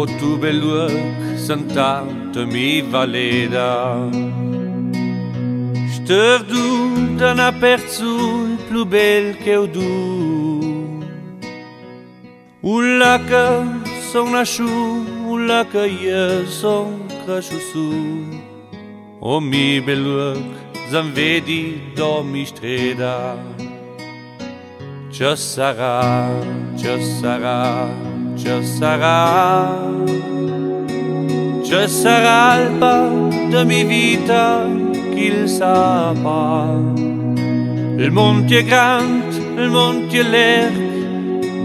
o tu beluc sentanta mi valeda. Stărdu d'un perțul plus bel che o du. Ulacă son nașu, ulacă eu son cresciusu. O mi beluc zam vedi do mi streda. Ce sarà, ce sarà, ce sarà, ce sarà alba de mi vita qu'il sapa. Il monte è grand, il monte è lerc,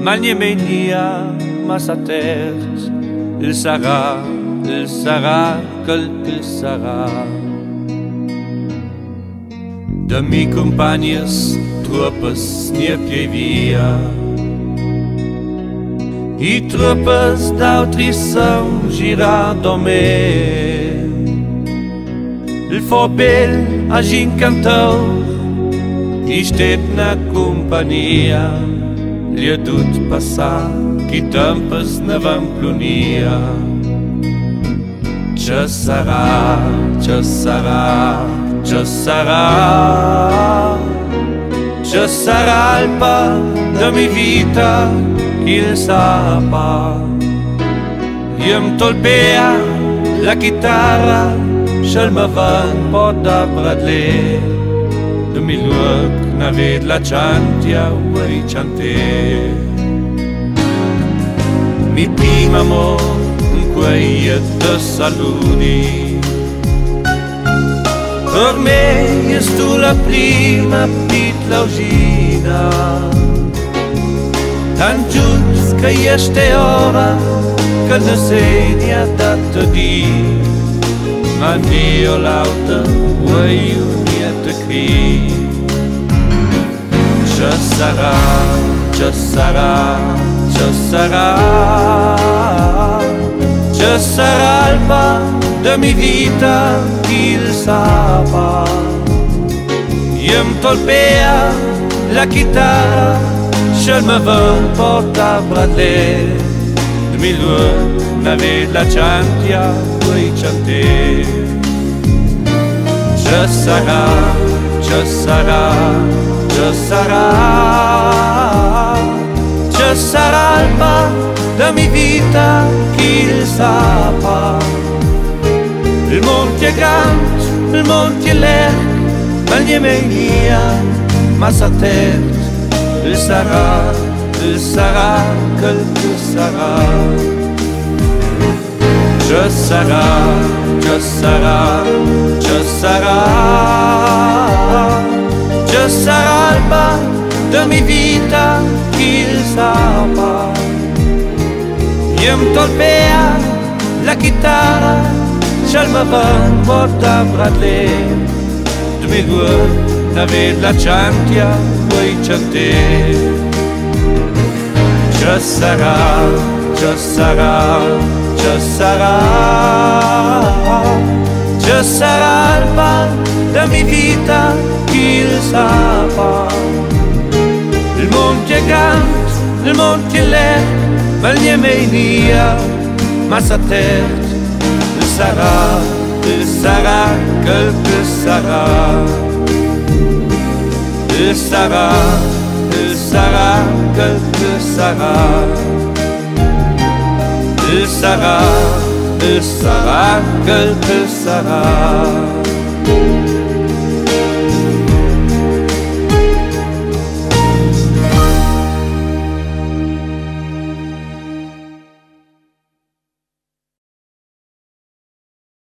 ma nie menia, ma sa tert. Il sarà quel che sarà. De mi compagnes tropas nie pievia. I tropas d'autri são girado me. Il for bel a gin cantou, i stet na compania. Li ha dut passar, qui tempes ne van plonia. Ce sarà, ce sarà, ce sarà, ce sarà alba de mi vita qu'il sapa. Io mi tolpea la chitarra, shall me van pot da Bradley. De mi luoc n'aved la chantia vuoi chanter. Mi primo amor in quei te saludi. Per me és tu la prima pitlaugina. Tan giuns che este ora che ne segna da te di. Ma io l'auta vuoi uniete qui. Ce sarà, ce sarà, ce sarà, ce sarà alba de mi vita qu'il sapa. Io mi tolpea la chitarra, shall me van porta Bradley. De mi luoc n'aved la chantia vuoi chanter. Ce sarà, ce sarà, ce sarà, ce sarà alba de mi vita qu'il sapa. Il monte è grand, il monte è lerc, ma nie menia, ma sa tert. Il sarà quel che sarà. Ce sarà, ce sarà, ce sarà, ce sarà alba de mi vita qu'il sapa. Io mi tolpea la chitarra, shall me van porta Bradley. De mi luoc n'aved la chantia vuoi chanter. Ce sarà, ce sarà, ce sarà, ce sarà alba de mi vita qu'il sapa. Il monte è grand, il monte è lerc, ma nie menia, ma sa tert. Il sarà quel che sarà. Il sarà quel che sarà. Il sarà quel che sarà.